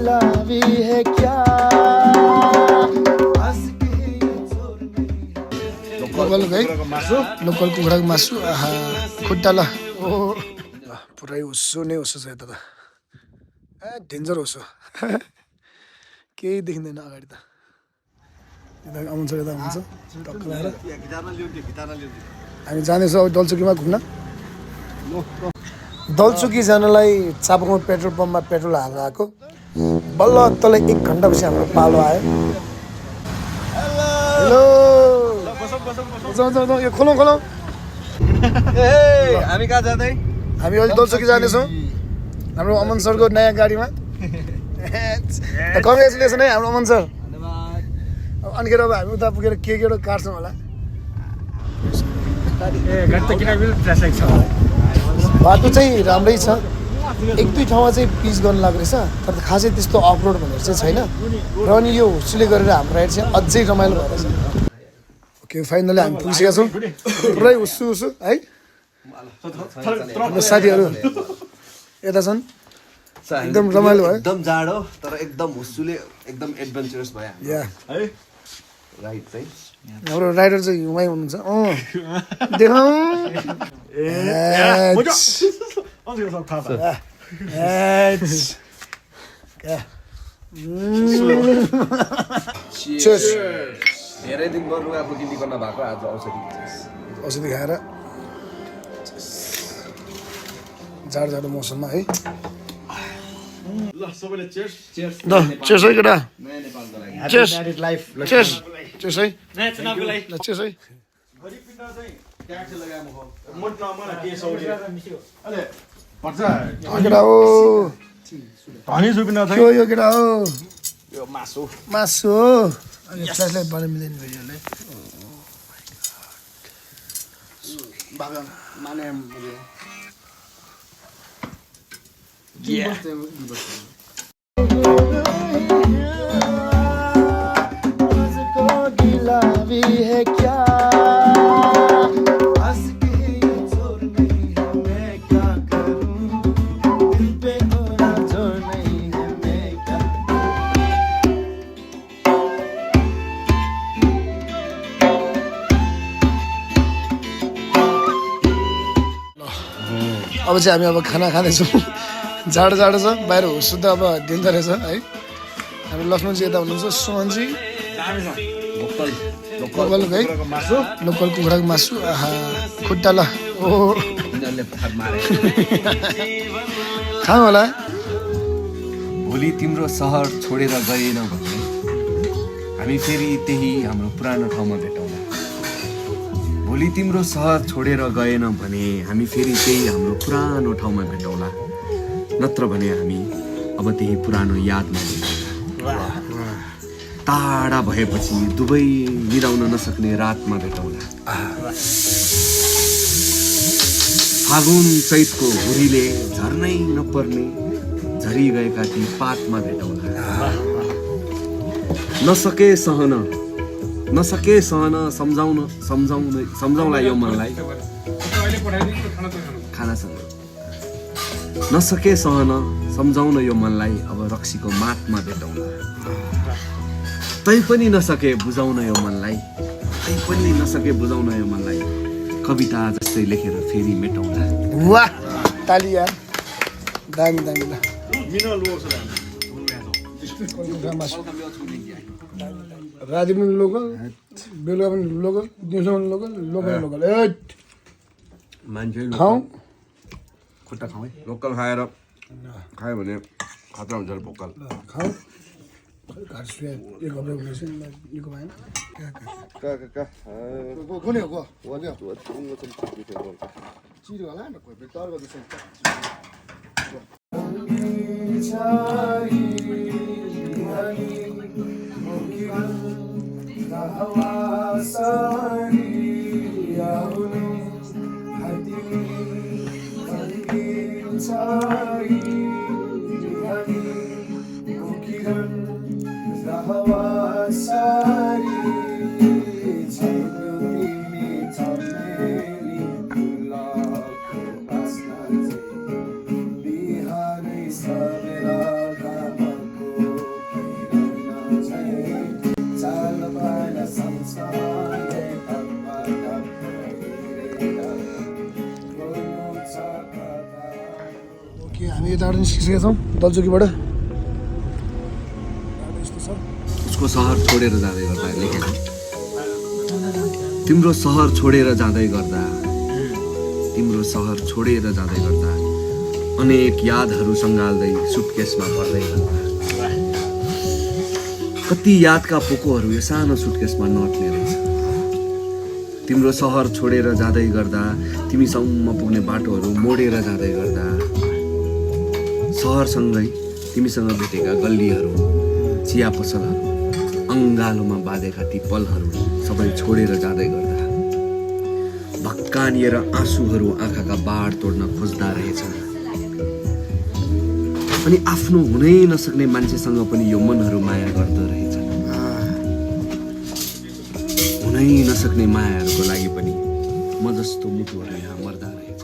गिला भी है क्या लोकल है लोकल कुखुराको मासु आहा खुट्टा ल ओ पुरै उसो नै उसो छ यता त ए डेन्जर उसो केही देखिँदैन अगाडि त यता आउँछ यता हुन्छ टक्क लगाएर हामी जाँदैछौँ अब दलचुकीमा घुम्न दलचुकी जानलाई चापागाउँ पेट्रोल पम्पमा पेट्रोल हालेर आएको बल्ल तल 1 घन्टापछि हाम्रो पालो आयो हेलो यो खोलौँ खोलौँ हामी कहाँ जाँदै हामी अहिले दलचुकी जाँदैछौँ हाम्रो अमन सरको नयाँ गाडीमा कङ्ग्रेचुलेसन है हाम्रो अमन सर अनिखेर अब हामी उता पुगेर के एउटा काट्छौँ होला बाटो चाहिँ राम्रै छ 1-2 ठाउँमा चाहिँ पिच गर्नु लाग्दो रहेछ तर खासै त्यस्तो अफरोड भनेर चाहिँ छैन र अनि यो हुस्सुले गरेर हाम्रो राइड चाहिँ अझै रमाइलो भएर छ ओके फाइनली हामी पुगिसकेका छौँ पुरै हुस्सु हुस्सु है हाम्रो साथीहरू यता छन् एकदम रमाइलो भयो एकदम जाडो तर एकदम हुस्सुले एकदम एडभेन्चरस भयो या है राइड चाहिँ हाम्रो राइडर चाहिँ उहाँ हुनुहुन्छ देखाउँ धेरै दिन गर्नु अब किन्दी गर्न भएको आज औषधि खाएर जाडो जाडो मौसममा है ल चेस है केटा चेस चेस चेस है ल चेस है केटा हो यो केटा हो मासु हो अनि फ्ल्यासलाइट बन्न मिल्दैन भिडियोले गिला भी है क्या अब चाहिँ हामी अब खाना खाँदैछौँ जाडो जाडो छ बाहिर हुस्सु त अब दिँदो रहेछ है हाम्रो लक्ष्मणजी यता हुनुहुन्छ सुमनजी लोकल है लोकल कुखुराको मासु आहा खुट्टा ल ओ खाऊ होला भोलि तिम्रो सहर छोडेर गएन भने हामी फेरि त्यही हाम्रो पुरानो ठाउँमा भेटौँला भोलि तिम्रो सहर छोडेर गएन भने हामी फेरि त्यही हाम्रो पुरानो ठाउँमा भेटौँला नत्र भने हामी अब त्यही पुरानो यादमा भेटौँला टाढा भएपछि दुवै मिलाउन नसक्ने रातमा भेटौँला फागुन चैतको हुरीले झर्नै नपर्ने झरी गएका ती पातमा भेटौँला नसके सहन सम्झाउला यो मनलाई खानासँग नसके सहन सम्झाउन यो मनलाई अब रक्सीको मातमा भेटौँला तै पनि नसके बुझाउन यो मनलाई कविता जस्तै लेखेर फेरि मेटौँला वाह ताली यार दामी दामी ल राति पनि लोकल बेलुका पनि लोकल दिउँसो पनि लोकल मान्छे खाउँ खुट्टा खाउँ है लोकल खाएर खायो भने खतरा हुन्छ भोकल खाउँ घाट सुया एक हप्ता हुँदैछ निको भएन कुनै हो चिरो होला न कोही तर गर्दैछ के हामी यताबाट निस्किसकेका छौँ दलचोकीबाट। उसको सहर छोडेर जाँदै गर्दा लेखेको तिम्रो सहर छोडेर जाँदै गर्दा तिम्रो सहर छोडेर जाँदै गर्दा अनेक यादहरू सङ्घाल्दै सुटकेसमा पर्दै गर्दा कति यादका पोकोहरू यो सानो सुटकेसमा नट्ने रहेछ। तिम्रो सहर छोडेर जाँदै गर्दा तिमीसम्म पुग्ने बाटोहरू मोडेर जाँदै गर्दा सहरसँगै तिमीसँग भेटेका गल्लीहरू चिया पसलहरू अङ्गालोमा बाँधेका ती पलहरू सबै छोडेर जाँदै गर्दा भक्कानिएर आँसुहरू आँखाका बाढ तोड्न खोज्दा रहेछन्। अनि आफ्नो हुनै नसक्ने मान्छेसँग पनि यो मनहरू माया गर्दो रहेछन्। हुनै नसक्ने मायाहरूको लागि पनि म जस्तो मुटुहरू यहाँ मर्दा रहेछ।